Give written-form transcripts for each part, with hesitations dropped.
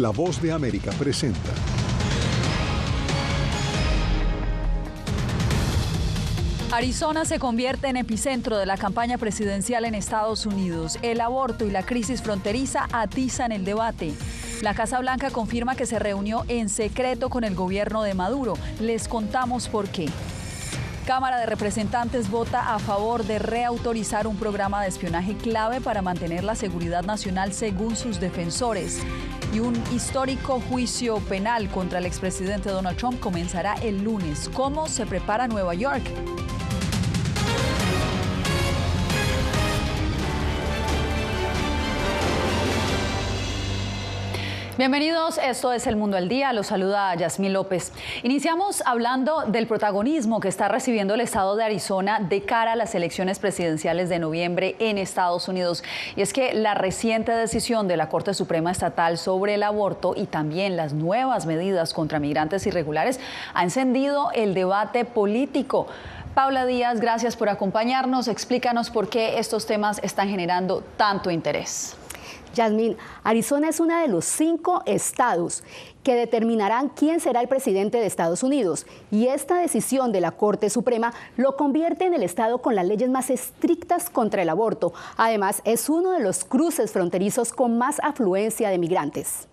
La Voz de América presenta. Arizona se convierte en epicentro de la campaña presidencial en Estados Unidos. El aborto y la crisis fronteriza atizan el debate. La Casa Blanca confirma que se reunió en secreto con el gobierno de Maduro. Les contamos por qué. Cámara de Representantes vota a favor de reautorizar un programa de espionaje clave para mantener la seguridad nacional según sus defensores. Y un histórico juicio penal contra el expresidente Donald Trump comenzará el lunes. ¿Cómo se prepara Nueva York? Bienvenidos, esto es El Mundo al Día, los saluda Yasmín López. Iniciamos hablando del protagonismo que está recibiendo el estado de Arizona de cara a las elecciones presidenciales de noviembre en Estados Unidos. Y es que la reciente decisión de la Corte Suprema Estatal sobre el aborto y también las nuevas medidas contra migrantes irregulares ha encendido el debate político. Paula Díaz, gracias por acompañarnos. Explícanos por qué estos temas están generando tanto interés. Yasmín, Arizona es uno de los 5 estados que determinarán quién será el presidente de Estados Unidos. Y esta decisión de la Corte Suprema lo convierte en el estado con las leyes más estrictas contra el aborto. Además, es uno de los cruces fronterizos con más afluencia de migrantes.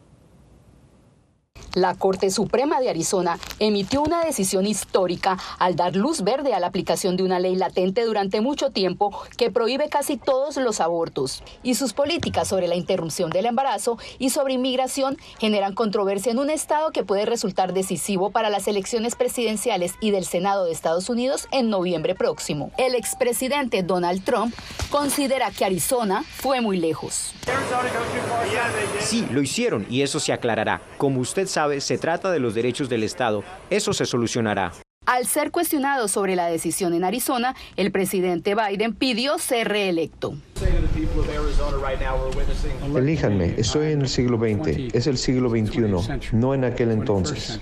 La Corte Suprema de Arizona emitió una decisión histórica al dar luz verde a la aplicación de una ley latente durante mucho tiempo que prohíbe casi todos los abortos. Y sus políticas sobre la interrupción del embarazo y sobre inmigración generan controversia en un estado que puede resultar decisivo para las elecciones presidenciales y del Senado de Estados Unidos en noviembre próximo. El expresidente Donald Trump considera que Arizona fue muy lejos. Sí, lo hicieron y eso se aclarará. Como usted sabe, se trata de los derechos del Estado. Eso se solucionará. Al ser cuestionado sobre la decisión en Arizona, el presidente Biden pidió ser reelecto. Elíjanme, estoy en el siglo XX, es el siglo XXI, no en aquel entonces.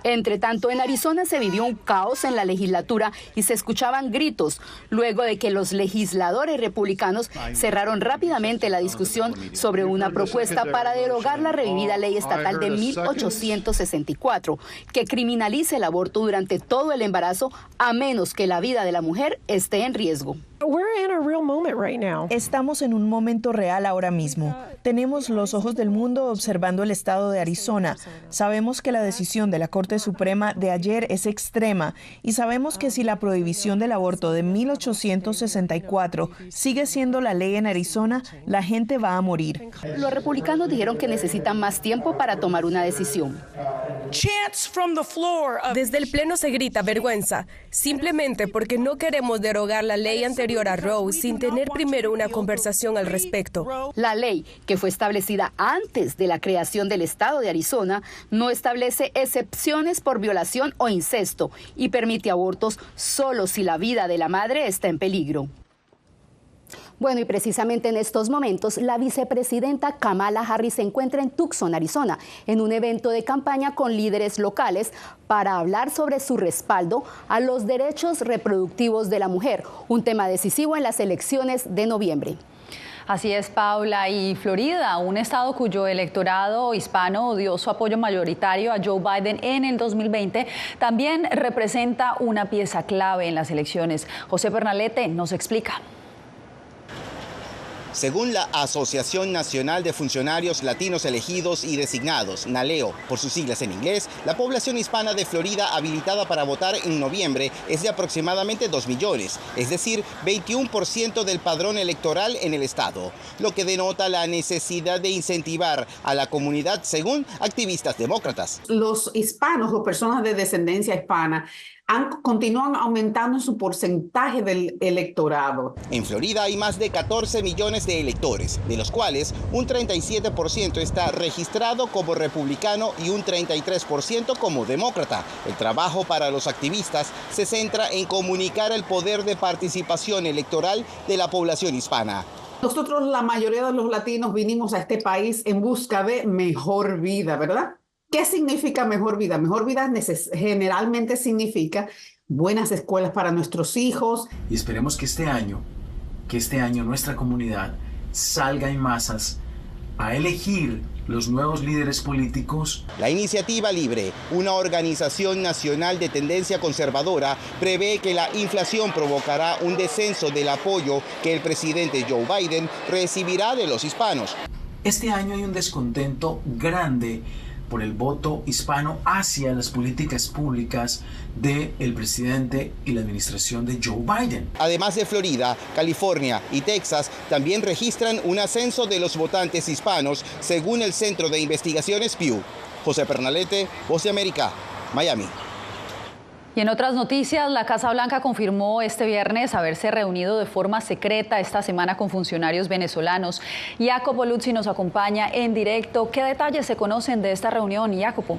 Entre tanto, en Arizona se vivió un caos en la legislatura y se escuchaban gritos luego de que los legisladores republicanos cerraron rápidamente la discusión sobre una propuesta para derogar la revivida ley estatal de 1864, que criminaliza el aborto durante todo el embarazo a menos que la vida de la mujer esté en riesgo. Estamos en un momento real ahora mismo. Tenemos los ojos del mundo observando el estado de Arizona. Sabemos que la decisión de la Corte Suprema de ayer es extrema y sabemos que si la prohibición del aborto de 1864 sigue siendo la ley en Arizona, la gente va a morir. Los republicanos dijeron que necesitan más tiempo para tomar una decisión. Desde el Pleno se grita vergüenza, simplemente porque no queremos derogar la ley anterior a Roe sin tener primero una conversación al respecto. La ley, que fue establecida antes de la creación del estado de Arizona, no establece excepciones por violación o incesto y permite abortos solo si la vida de la madre está en peligro. Bueno, y precisamente en estos momentos, la vicepresidenta Kamala Harris se encuentra en Tucson, Arizona, en un evento de campaña con líderes locales para hablar sobre su respaldo a los derechos reproductivos de la mujer, un tema decisivo en las elecciones de noviembre. Así es, Paula. Y Florida, un estado cuyo electorado hispano dio su apoyo mayoritario a Joe Biden en el 2020, también representa una pieza clave en las elecciones. José Pernalete nos explica. Según la Asociación Nacional de Funcionarios Latinos Elegidos y Designados, NALEO, por sus siglas en inglés, la población hispana de Florida habilitada para votar en noviembre es de aproximadamente 2 millones, es decir, 21% del padrón electoral en el estado, lo que denota la necesidad de incentivar a la comunidad según activistas demócratas. Los hispanos o personas de descendencia hispana continúan aumentando su porcentaje del electorado. En Florida hay más de 14 millones de electores, de los cuales un 37% está registrado como republicano y un 33% como demócrata. El trabajo para los activistas se centra en comunicar el poder de participación electoral de la población hispana. Nosotros, la mayoría de los latinos, vinimos a este país en busca de mejor vida, ¿verdad? ¿Qué significa mejor vida? Mejor vida generalmente significa buenas escuelas para nuestros hijos. Y esperemos que este año nuestra comunidad salga en masas a elegir los nuevos líderes políticos. La Iniciativa Libre, una organización nacional de tendencia conservadora, prevé que la inflación provocará un descenso del apoyo que el presidente Joe Biden recibirá de los hispanos. Este año hay un descontento grande por el voto hispano hacia las políticas públicas del presidente y la administración de Joe Biden. Además de Florida, California y Texas, también registran un ascenso de los votantes hispanos, según el Centro de Investigaciones Pew. José Pernalete, Voz de América, Miami. Y en otras noticias, la Casa Blanca confirmó este viernes haberse reunido de forma secreta esta semana con funcionarios venezolanos. Jacopo Luzzi nos acompaña en directo. ¿Qué detalles se conocen de esta reunión, Jacopo?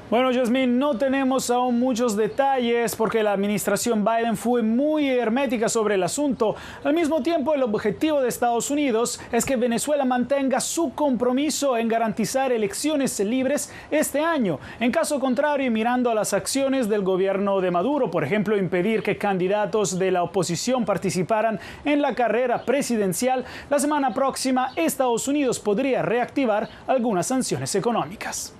Bueno, Yasmín, no tenemos aún muchos detalles porque la administración Biden fue muy hermética sobre el asunto. Al mismo tiempo, el objetivo de Estados Unidos es que Venezuela mantenga su compromiso en garantizar elecciones libres este año. En caso contrario, y mirando a las acciones del gobierno de Maduro, por ejemplo, impedir que candidatos de la oposición participaran en la carrera presidencial, la semana próxima Estados Unidos podría reactivar algunas sanciones económicas.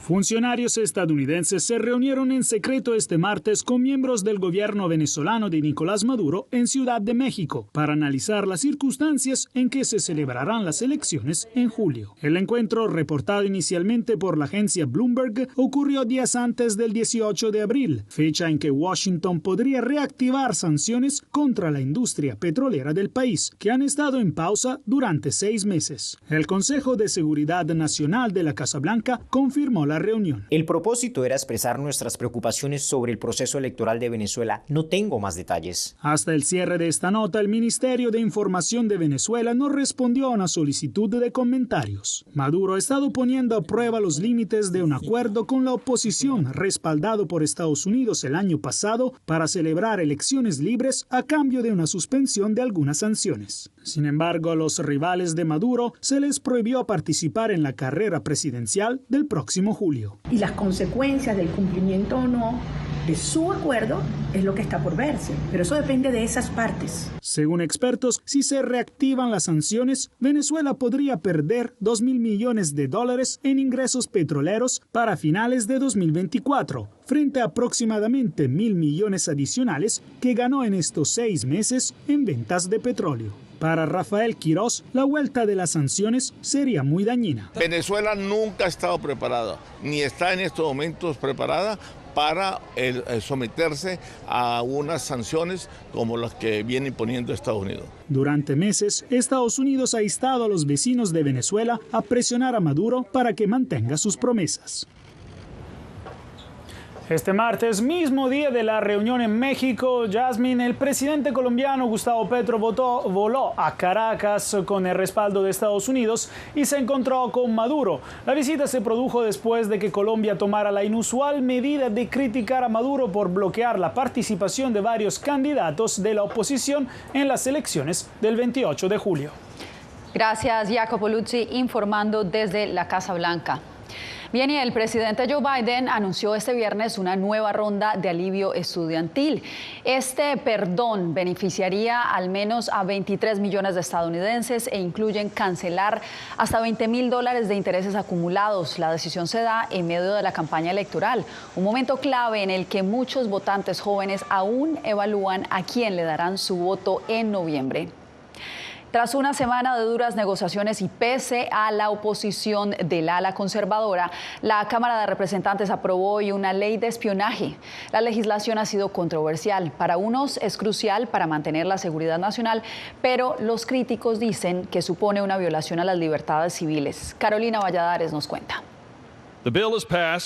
Funcionarios estadounidenses se reunieron en secreto este martes con miembros del gobierno venezolano de Nicolás Maduro en Ciudad de México para analizar las circunstancias en que se celebrarán las elecciones en julio. El encuentro, reportado inicialmente por la agencia Bloomberg, ocurrió días antes del 18 de abril, fecha en que Washington podría reactivar sanciones contra la industria petrolera del país, que han estado en pausa durante 6 meses. El Consejo de Seguridad Nacional de la Casa Blanca confirmó la reunión. El propósito era expresar nuestras preocupaciones sobre el proceso electoral de Venezuela. No tengo más detalles. Hasta el cierre de esta nota, el Ministerio de Información de Venezuela no respondió a una solicitud de comentarios. Maduro ha estado poniendo a prueba los límites de un acuerdo con la oposición, respaldado por Estados Unidos el año pasado, para celebrar elecciones libres a cambio de una suspensión de algunas sanciones. Sin embargo, a los rivales de Maduro se les prohibió participar en la carrera presidencial del próximo julio. Y las consecuencias del cumplimiento o no de su acuerdo es lo que está por verse, pero eso depende de esas partes. Según expertos, si se reactivan las sanciones, Venezuela podría perder $2.000 millones en ingresos petroleros para finales de 2024, frente a aproximadamente 1.000 millones adicionales que ganó en estos 6 meses en ventas de petróleo. Para Rafael Quiroz, la vuelta de las sanciones sería muy dañina. Venezuela nunca ha estado preparada, ni está en estos momentos preparada para someterse a unas sanciones como las que viene imponiendo Estados Unidos. Durante meses, Estados Unidos ha instado a los vecinos de Venezuela a presionar a Maduro para que mantenga sus promesas. Este martes, mismo día de la reunión en México, Yasmín, el presidente colombiano Gustavo Petro voló a Caracas con el respaldo de Estados Unidos y se encontró con Maduro. La visita se produjo después de que Colombia tomara la inusual medida de criticar a Maduro por bloquear la participación de varios candidatos de la oposición en las elecciones del 28 de julio. Gracias, Jacopo Luzzi, informando desde la Casa Blanca. Bien, y el presidente Joe Biden anunció este viernes una nueva ronda de alivio estudiantil. Este perdón beneficiaría al menos a 23 millones de estadounidenses e incluyen cancelar hasta $20.000 de intereses acumulados. La decisión se da en medio de la campaña electoral, un momento clave en el que muchos votantes jóvenes aún evalúan a quién le darán su voto en noviembre. Tras una semana de duras negociaciones y pese a la oposición del ala conservadora, la Cámara de Representantes aprobó hoy una ley de espionaje. La legislación ha sido controversial. Para unos es crucial para mantener la seguridad nacional, pero los críticos dicen que supone una violación a las libertades civiles. Carolina Valladares nos cuenta.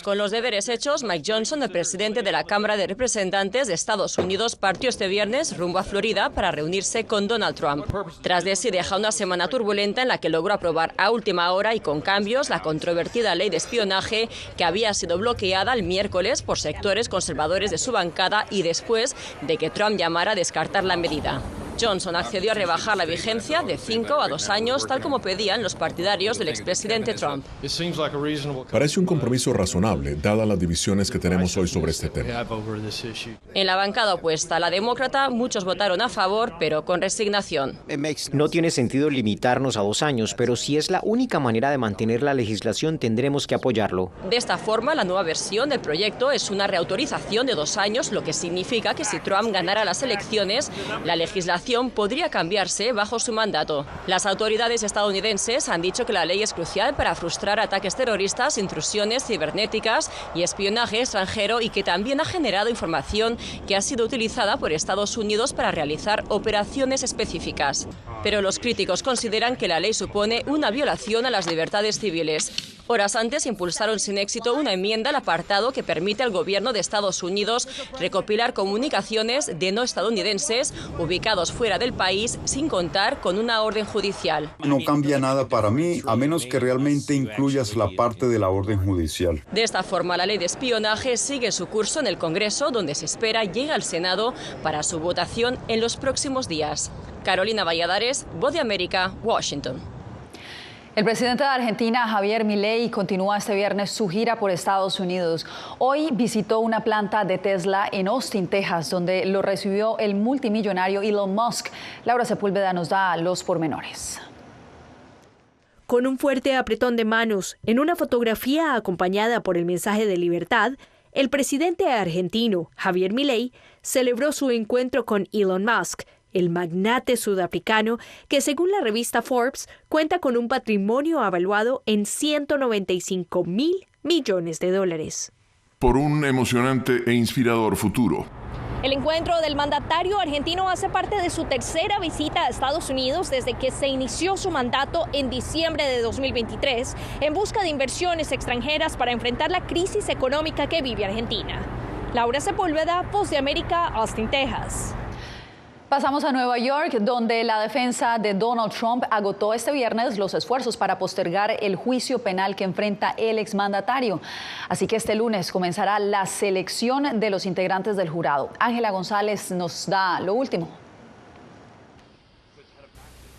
Con los deberes hechos, Mike Johnson, el presidente de la Cámara de Representantes de Estados Unidos, partió este viernes rumbo a Florida para reunirse con Donald Trump. Tras de sí deja una semana turbulenta en la que logró aprobar a última hora y con cambios la controvertida ley de espionaje que había sido bloqueada el miércoles por sectores conservadores de su bancada y después de que Trump llamara a descartar la medida. Johnson accedió a rebajar la vigencia de 5 a 2 años, tal como pedían los partidarios del expresidente Trump. Parece un compromiso razonable, dadas las divisiones que tenemos hoy sobre este tema. En la bancada opuesta a la demócrata, muchos votaron a favor, pero con resignación. No tiene sentido limitarnos a 2 años, pero si es la única manera de mantener la legislación, tendremos que apoyarlo. De esta forma, la nueva versión del proyecto es una reautorización de 2 años, lo que significa que si Trump ganara las elecciones, la legislación podría cambiarse bajo su mandato. Las autoridades estadounidenses han dicho que la ley es crucial para frustrar ataques terroristas, intrusiones cibernéticas y espionaje extranjero, y que también ha generado información que ha sido utilizada por Estados Unidos para realizar operaciones específicas. Pero los críticos consideran que la ley supone una violación a las libertades civiles. Horas antes impulsaron sin éxito una enmienda al apartado que permite al gobierno de Estados Unidos recopilar comunicaciones de no estadounidenses ubicados fuera del país sin contar con una orden judicial. No cambia nada para mí, a menos que realmente incluyas la parte de la orden judicial. De esta forma, la ley de espionaje sigue su curso en el Congreso, donde se espera llegue al Senado para su votación en los próximos días. Carolina Valladares, Voz de América, Washington. El presidente de Argentina, Javier Milei, continúa este viernes su gira por Estados Unidos. Hoy visitó una planta de Tesla en Austin, Texas, donde lo recibió el multimillonario Elon Musk. Laura Sepúlveda nos da los pormenores. Con un fuerte apretón de manos, en una fotografía acompañada por el mensaje de libertad, el presidente argentino, Javier Milei, celebró su encuentro con Elon Musk, el magnate sudafricano que, según la revista Forbes, cuenta con un patrimonio avaluado en $195 mil millones. Por un emocionante e inspirador futuro. El encuentro del mandatario argentino hace parte de su tercera visita a Estados Unidos desde que se inició su mandato en diciembre de 2023, en busca de inversiones extranjeras para enfrentar la crisis económica que vive Argentina. Laura Sepúlveda, Voz de América, Austin, Texas. Pasamos a Nueva York, donde la defensa de Donald Trump agotó este viernes los esfuerzos para postergar el juicio penal que enfrenta el exmandatario. Así que este lunes comenzará la selección de los integrantes del jurado. Ángela González nos da lo último.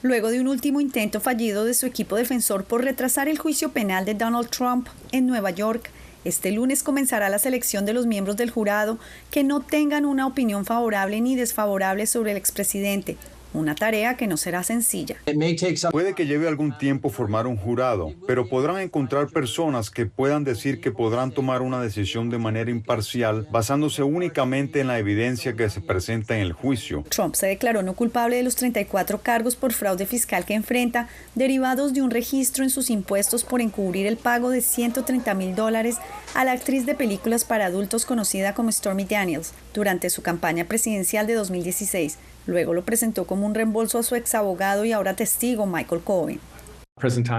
Luego de un último intento fallido de su equipo defensor por retrasar el juicio penal de Donald Trump en Nueva York, este lunes comenzará la selección de los miembros del jurado que no tengan una opinión favorable ni desfavorable sobre el expresidente, una tarea que no será sencilla. Puede que lleve algún tiempo formar un jurado, pero podrán encontrar personas que puedan decir que podrán tomar una decisión de manera imparcial basándose únicamente en la evidencia que se presenta en el juicio. Trump se declaró no culpable de los 34 cargos por fraude fiscal que enfrenta, derivados de un registro en sus impuestos por encubrir el pago de $130,000 a la actriz de películas para adultos conocida como Stormy Daniels durante su campaña presidencial de 2016. Luego lo presentó como un reembolso a su exabogado y ahora testigo Michael Cohen.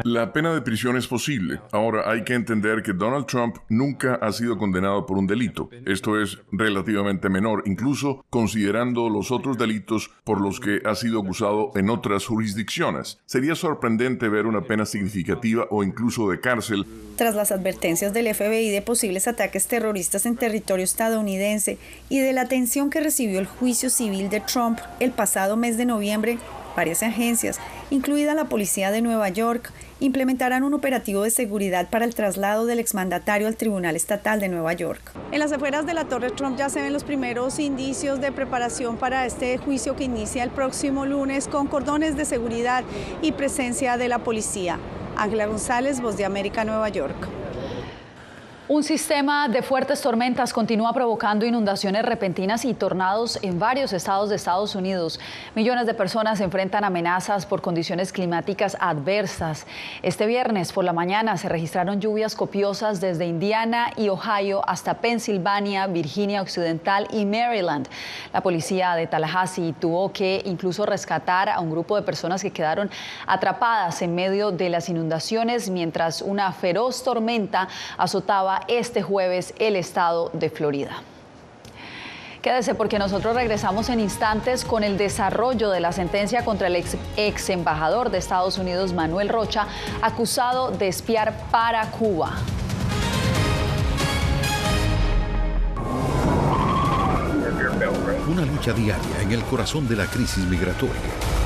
La pena de prisión es posible. Ahora hay que entender que Donald Trump nunca ha sido condenado por un delito. Esto es relativamente menor, incluso considerando los otros delitos por los que ha sido acusado en otras jurisdicciones. Sería sorprendente ver una pena significativa o incluso de cárcel. Tras las advertencias del FBI de posibles ataques terroristas en territorio estadounidense y de la atención que recibió el juicio civil de Trump el pasado mes de noviembre, varias agencias, incluida la Policía de Nueva York, implementarán un operativo de seguridad para el traslado del exmandatario al Tribunal Estatal de Nueva York. En las afueras de la Torre Trump ya se ven los primeros indicios de preparación para este juicio que inicia el próximo lunes con cordones de seguridad y presencia de la policía. Ángela González, Voz de América, Nueva York. Un sistema de fuertes tormentas continúa provocando inundaciones repentinas y tornados en varios estados de Estados Unidos. Millones de personas enfrentan amenazas por condiciones climáticas adversas. Este viernes por la mañana se registraron lluvias copiosas desde Indiana y Ohio hasta Pensilvania, Virginia Occidental y Maryland. La policía de Tallahassee tuvo que incluso rescatar a un grupo de personas que quedaron atrapadas en medio de las inundaciones mientras una feroz tormenta azotaba este jueves el estado de Florida. Quédese porque nosotros regresamos en instantes con el desarrollo de la sentencia contra el ex embajador de Estados Unidos, Manuel Rocha, acusado de espiar para Cuba. Una lucha diaria en el corazón de la crisis migratoria.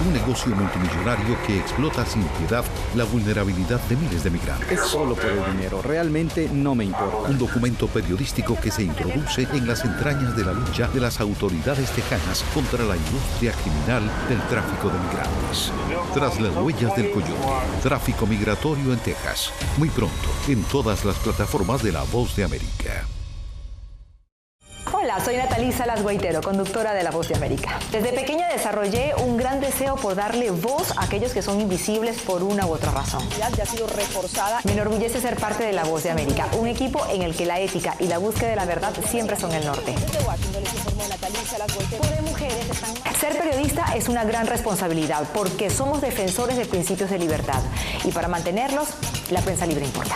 Un negocio multimillonario que explota sin piedad la vulnerabilidad de miles de migrantes. Es solo por el dinero, realmente no me importa. Un documento periodístico que se introduce en las entrañas de la lucha de las autoridades tejanas contra la industria criminal del tráfico de migrantes. Tras las huellas del coyote, tráfico migratorio en Texas. Muy pronto, en todas las plataformas de La Voz de América. Hola, soy Natalí Salas Guaitero, conductora de La Voz de América. Desde pequeña desarrollé un gran deseo por darle voz a aquellos que son invisibles por una u otra razón. Ya ha sido reforzada. Me enorgullece ser parte de La Voz de América, un equipo en el que la ética y la búsqueda de la verdad siempre son el norte. Desde Washington les informó Natalí Salas Guaitero. De mujeres están... Ser periodista es una gran responsabilidad porque somos defensores de principios de libertad y para mantenerlos, la prensa libre importa.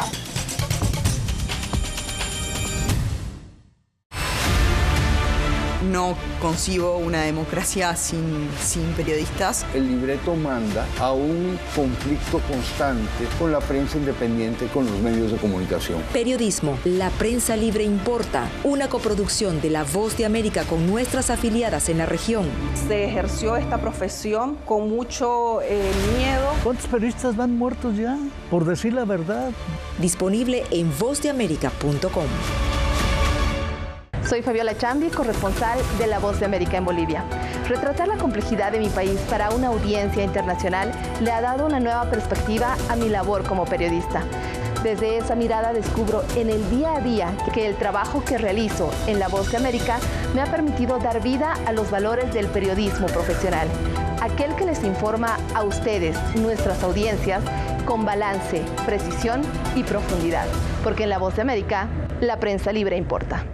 No concibo una democracia sin periodistas. El libreto manda a un conflicto constante con la prensa independiente, con los medios de comunicación. Periodismo, la prensa libre importa. Una coproducción de La Voz de América con nuestras afiliadas en la región. Se ejerció esta profesión con mucho miedo. ¿Cuántos periodistas van muertos ya? Por decir la verdad. Disponible en vozdeamerica.com. Soy Fabiola Chambi, corresponsal de La Voz de América en Bolivia. Retratar la complejidad de mi país para una audiencia internacional le ha dado una nueva perspectiva a mi labor como periodista. Desde esa mirada descubro en el día a día que el trabajo que realizo en La Voz de América me ha permitido dar vida a los valores del periodismo profesional. Aquel que les informa a ustedes, nuestras audiencias, con balance, precisión y profundidad. Porque en La Voz de América, la prensa libre importa.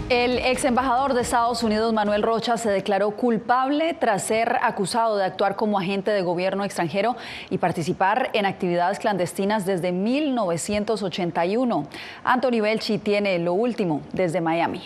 El ex embajador de Estados Unidos, Manuel Rocha, se declaró culpable tras ser acusado de actuar como agente de gobierno extranjero y participar en actividades clandestinas desde 1981. Anthony Belchi tiene lo último desde Miami.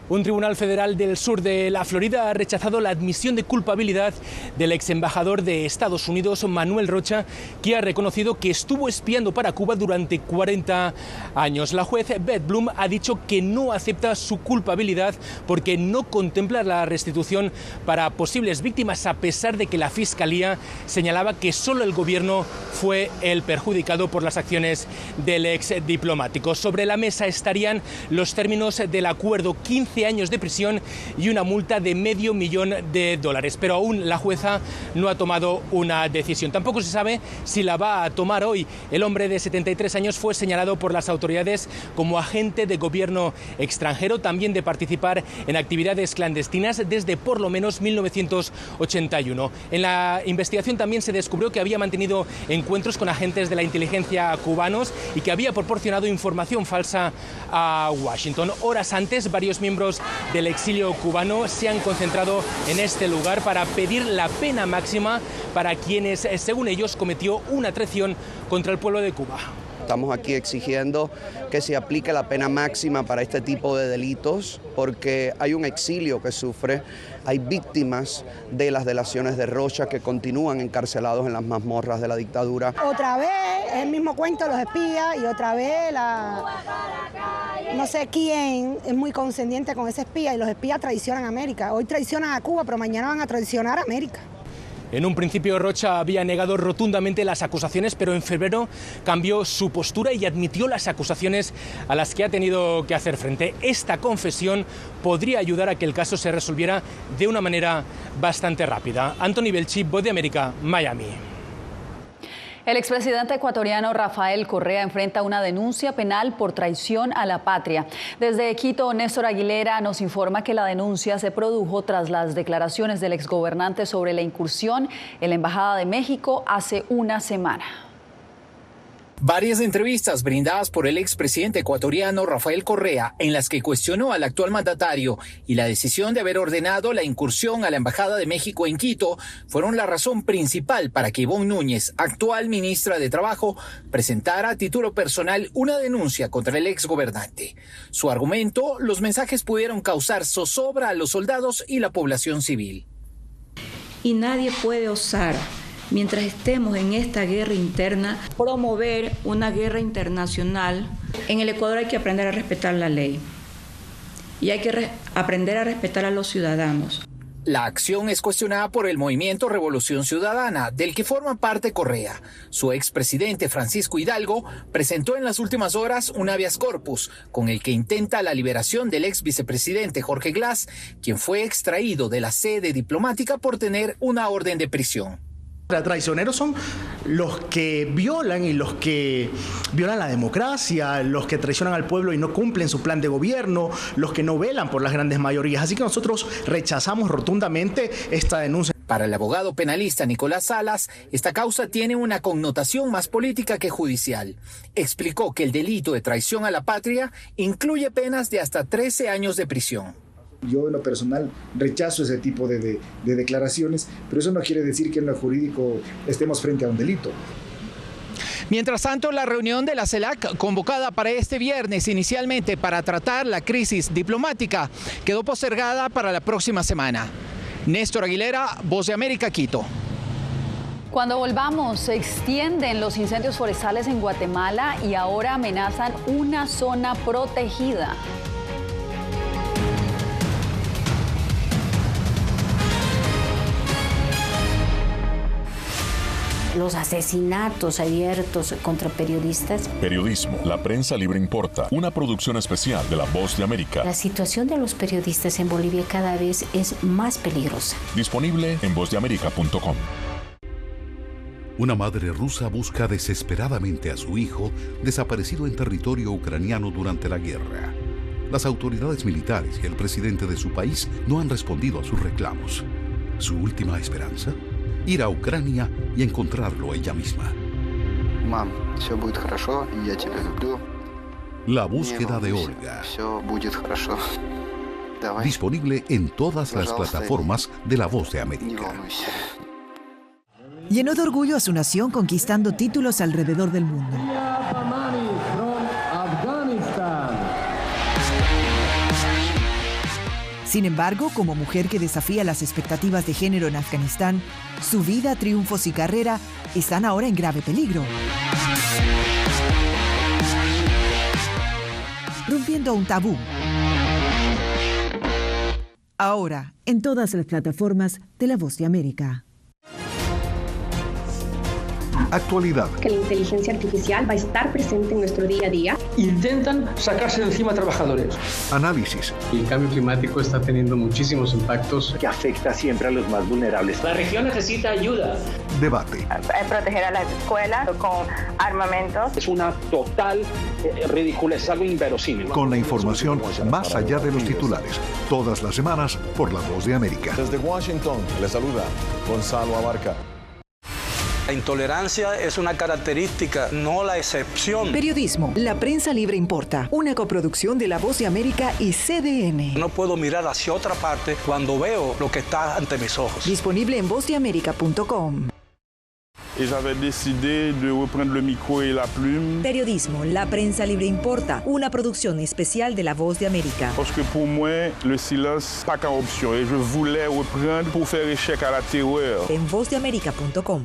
Un tribunal federal del sur de la Florida ha rechazado la admisión de culpabilidad del ex embajador de Estados Unidos, Manuel Rocha, que ha reconocido que estuvo espiando para Cuba durante 40 años. La juez Beth Bloom ha dicho que no acepta su culpabilidad porque no contempla la restitución para posibles víctimas, a pesar de que la Fiscalía señalaba que solo el gobierno fue el perjudicado por las acciones del ex diplomático. Sobre la mesa estarían los términos del acuerdo: 15 años de prisión y una multa de $500,000, pero aún la jueza no ha tomado una decisión. Tampoco se sabe si la va a tomar hoy. El hombre de 73 años fue señalado por las autoridades como agente de gobierno extranjero, también de participar en actividades clandestinas desde por lo menos 1981. En la investigación también se descubrió que había mantenido encuentros con agentes de la inteligencia cubanos y que había proporcionado información falsa a Washington. Horas antes, varios miembros del exilio cubano se han concentrado en este lugar para pedir la pena máxima para quienes, según ellos, cometió una traición contra el pueblo de Cuba. Estamos aquí exigiendo que se aplique la pena máxima para este tipo de delitos porque hay un exilio que sufre, hay víctimas de las delaciones de Rocha que continúan encarcelados en las mazmorras de la dictadura. Otra vez el mismo cuento de los espías y otra vez no sé quién es muy condescendiente con ese espía y los espías traicionan a América. Hoy traicionan a Cuba, pero mañana van a traicionar a América. En un principio Rocha había negado rotundamente las acusaciones, pero en febrero cambió su postura y admitió las acusaciones a las que ha tenido que hacer frente. Esta confesión podría ayudar a que el caso se resolviera de una manera bastante rápida. Anthony Belchi, Voz de América, Miami. El expresidente ecuatoriano Rafael Correa enfrenta una denuncia penal por traición a la patria. Desde Quito, Néstor Aguilera nos informa que la denuncia se produjo tras las declaraciones del exgobernante sobre la incursión en la Embajada de México hace una semana. Varias entrevistas brindadas por el expresidente ecuatoriano Rafael Correa, en las que cuestionó al actual mandatario y la decisión de haber ordenado la incursión a la Embajada de México en Quito, fueron la razón principal para que Ivonne Núñez, actual ministra de Trabajo, presentara a título personal una denuncia contra el exgobernante. Su argumento: los mensajes pudieron causar zozobra a los soldados y la población civil. Y nadie puede osar mientras estemos en esta guerra interna, promover una guerra internacional. En el Ecuador hay que aprender a respetar la ley y hay que aprender a respetar a los ciudadanos. La acción es cuestionada por el movimiento Revolución Ciudadana, del que forma parte Correa. Su expresidente Francisco Hidalgo presentó en las últimas horas un habeas corpus con el que intenta la liberación del ex vicepresidente Jorge Glass, quien fue extraído de la sede diplomática por tener una orden de prisión. Traicioneros son los que violan y los que violan la democracia, los que traicionan al pueblo y no cumplen su plan de gobierno, los que no velan por las grandes mayorías. Así que nosotros rechazamos rotundamente esta denuncia. Para el abogado penalista Nicolás Salas, esta causa tiene una connotación más política que judicial. Explicó que el delito de traición a la patria incluye penas de hasta 13 años de prisión. Yo en lo personal rechazo ese tipo de declaraciones, pero eso no quiere decir que en lo jurídico estemos frente a un delito. Mientras tanto, la reunión de la CELAC, convocada para este viernes inicialmente para tratar la crisis diplomática, quedó postergada para la próxima semana. Néstor Aguilera, Voz de América, Quito. Cuando volvamos, se extienden los incendios forestales en Guatemala y ahora amenazan una zona protegida. Los asesinatos abiertos contra periodistas. Periodismo, la prensa libre importa. Una producción especial de La Voz de América. La situación de los periodistas en Bolivia cada vez es más peligrosa. Disponible en vozdeamerica.com. Una madre rusa busca desesperadamente a su hijo desaparecido en territorio ucraniano durante la guerra. Las autoridades militares y el presidente de su país no han respondido a sus reclamos. ¿Su última esperanza? Ir a Ucrania y encontrarlo ella misma. Mam, все будет хорошо, я тебя люблю. La búsqueda de Olga. Disponible en todas las plataformas de La Voz de América. Llenó de orgullo a su nación conquistando títulos alrededor del mundo. Sin embargo, como mujer que desafía las expectativas de género en Afganistán, su vida, triunfos y carrera están ahora en grave peligro. Rompiendo un tabú. Ahora, en todas las plataformas de La Voz de América. Actualidad. Que la inteligencia artificial va a estar presente en nuestro día a día. Intentan sacarse de encima a trabajadores. Análisis. El cambio climático está teniendo muchísimos impactos que afecta siempre a los más vulnerables. La región necesita ayuda. Debate. Proteger a las escuelas con armamentos. Es una total ridiculez, algo inverosímil. Con la información más allá de los titulares. Todas las semanas por La Voz de América. Desde Washington, le saluda Gonzalo Abarca. La intolerancia es una característica, no la excepción. Periodismo, la prensa libre importa. Una coproducción de La Voz de América y CDN. No puedo mirar hacia otra parte cuando veo lo que está ante mis ojos. Disponible en vozdeamerica.com. Periodismo, la prensa libre importa. Una producción especial de La Voz de América. Porque pour moi, le silence pas qu'une option et je voulais reprendre pour faire échec à la terreur. En vozdeamerica.com.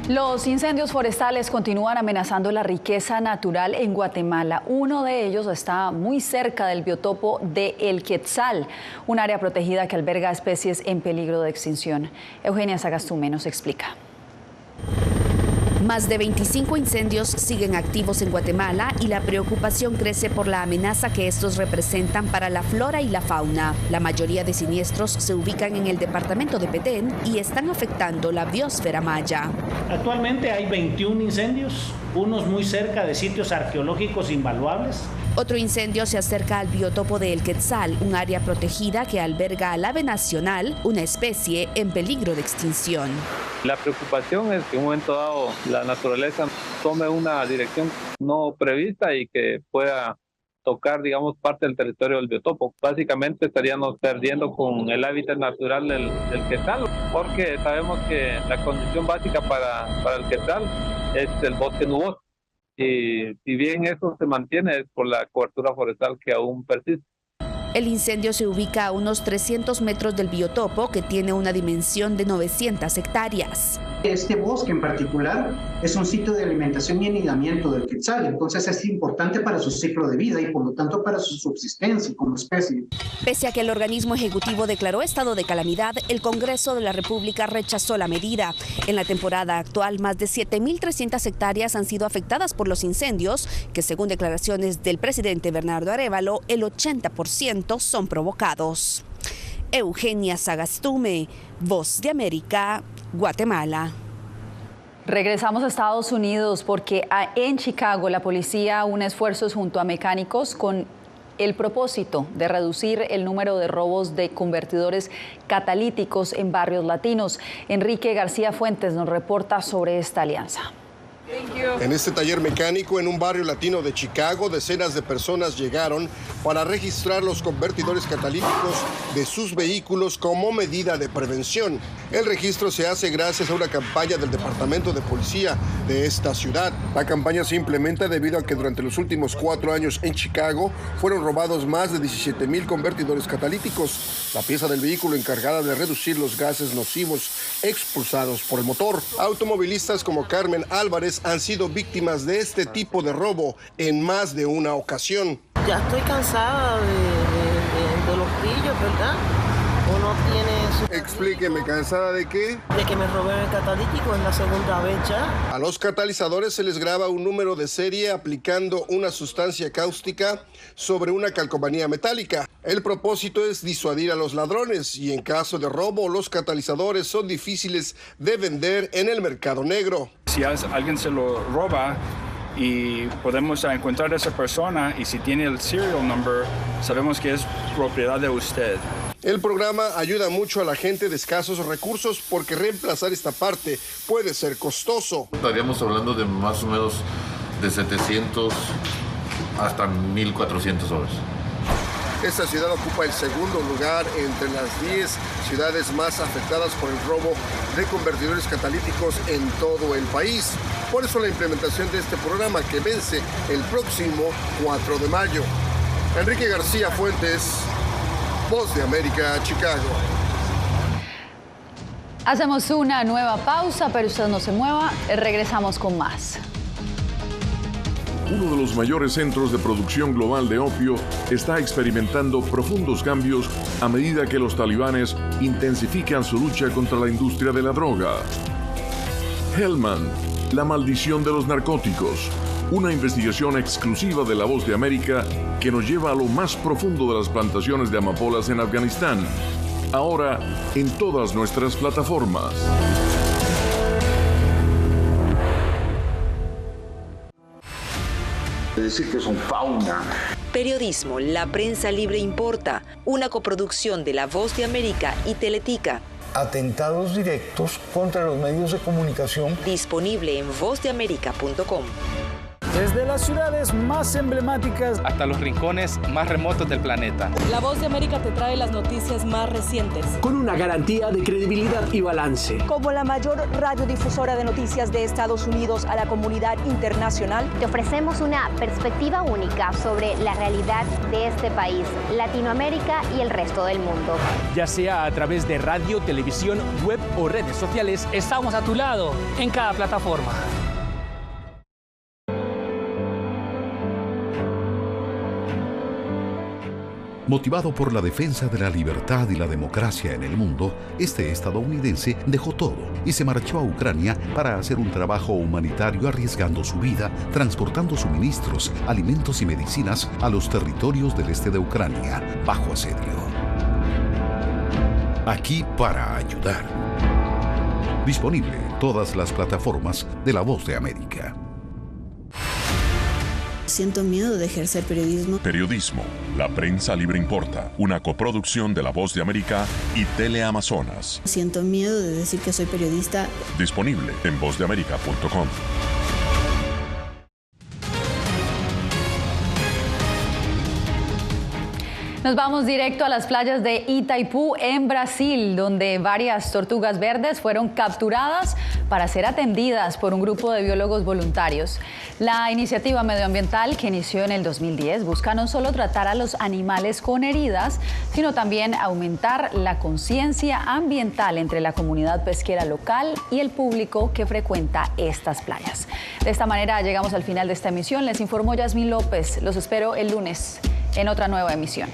Los incendios forestales continúan amenazando la riqueza natural en Guatemala. Uno de ellos está muy cerca del biotopo de El Quetzal, un área protegida que alberga especies en peligro de extinción. Eugenia Sagastume nos explica. Más de 25 incendios siguen activos en Guatemala y la preocupación crece por la amenaza que estos representan para la flora y la fauna. La mayoría de siniestros se ubican en el departamento de Petén y están afectando la biosfera maya. Actualmente hay 21 incendios, unos muy cerca de sitios arqueológicos invaluables. Otro incendio se acerca al biotopo de El Quetzal, un área protegida que alberga al ave nacional, una especie en peligro de extinción. La preocupación es que en un momento dado la naturaleza tome una dirección no prevista y que pueda tocar, digamos, parte del territorio del biotopo. Básicamente estaríamos perdiendo con el hábitat natural del quetzal, porque sabemos que la condición básica para el quetzal es el bosque nuboso. Y si bien eso se mantiene es por la cobertura forestal que aún persiste. El incendio se ubica a unos 300 metros del biotopo, que tiene una dimensión de 900 hectáreas. Este bosque en particular es un sitio de alimentación y anidamiento del quetzal, entonces es importante para su ciclo de vida y por lo tanto para su subsistencia como especie. Pese a que el organismo ejecutivo declaró estado de calamidad, el Congreso de la República rechazó la medida. En la temporada actual, más de 7.300 hectáreas han sido afectadas por los incendios, que según declaraciones del presidente Bernardo Arévalo, el 80% son provocados. Eugenia Sagastume, Voz de América, Guatemala. Regresamos a Estados Unidos porque en Chicago la policía une esfuerzos junto a mecánicos con el propósito de reducir el número de robos de convertidores catalíticos en barrios latinos. Enrique García Fuentes nos reporta sobre esta alianza. En este taller mecánico en un barrio latino de Chicago, decenas de personas llegaron para registrar los convertidores catalíticos de sus vehículos como medida de prevención. El registro se hace gracias a una campaña del Departamento de Policía de esta ciudad. La campaña se implementa debido a que durante los últimos 4 años en Chicago fueron robados más de 17,000 convertidores catalíticos, la pieza del vehículo encargada de reducir los gases nocivos expulsados por el motor. Automovilistas como Carmen Álvarez han sido víctimas de este tipo de robo en más de una ocasión. Ya estoy cansada de los pillos, ¿verdad? Uno tiene... Explíqueme, ¿cansada de qué? De que me roben el catalítico, en la segunda vez ya. A los catalizadores se les graba un número de serie aplicando una sustancia cáustica sobre una calcomanía metálica. El propósito es disuadir a los ladrones y en caso de robo, los catalizadores son difíciles de vender en el mercado negro. Si alguien se lo roba y podemos encontrar a esa persona y si tiene el serial number, sabemos que es propiedad de usted. El programa ayuda mucho a la gente de escasos recursos porque reemplazar esta parte puede ser costoso. Estaríamos hablando de más o menos de 700 hasta 1,400 dólares. Esta ciudad ocupa el segundo lugar entre las 10 ciudades más afectadas por el robo de convertidores catalíticos en todo el país. Por eso la implementación de este programa que vence el próximo 4 de mayo. Enrique García Fuentes, Voz de América, Chicago. Hacemos una nueva pausa, pero usted no se mueva, regresamos con más. Uno de los mayores centros de producción global de opio está experimentando profundos cambios a medida que los talibanes intensifican su lucha contra la industria de la droga. Hellman, la maldición de los narcóticos. Una investigación exclusiva de La Voz de América que nos lleva a lo más profundo de las plantaciones de amapolas en Afganistán. Ahora en todas nuestras plataformas. Decir que son fauna. Periodismo, La Prensa Libre Importa, una coproducción de La Voz de América y Teletica. Atentados directos contra los medios de comunicación. Disponible en vozdeamerica.com. Desde las ciudades más emblemáticas hasta los rincones más remotos del planeta. La Voz de América te trae las noticias más recientes. Con una garantía de credibilidad y balance. Como la mayor radiodifusora de noticias de Estados Unidos a la comunidad internacional, te ofrecemos una perspectiva única sobre la realidad de este país, Latinoamérica y el resto del mundo. Ya sea a través de radio, televisión, web o redes sociales, estamos a tu lado en cada plataforma. Motivado por la defensa de la libertad y la democracia en el mundo, este estadounidense dejó todo y se marchó a Ucrania para hacer un trabajo humanitario arriesgando su vida, transportando suministros, alimentos y medicinas a los territorios del este de Ucrania, bajo asedio. Aquí para ayudar. Disponible en todas las plataformas de La Voz de América. Siento miedo de ejercer periodismo. Periodismo, La Prensa Libre Importa, una coproducción de La Voz de América y Teleamazonas. Siento miedo de decir que soy periodista. Disponible en vozdeamerica.com. Nos vamos directo a las playas de Itaipú, en Brasil, donde varias tortugas verdes fueron capturadas para ser atendidas por un grupo de biólogos voluntarios. La iniciativa medioambiental, que inició en el 2010, busca no solo tratar a los animales con heridas, sino también aumentar la conciencia ambiental entre la comunidad pesquera local y el público que frecuenta estas playas. De esta manera llegamos al final de esta emisión. Les informó Yasmín López. Los espero el lunes en otra nueva emisión.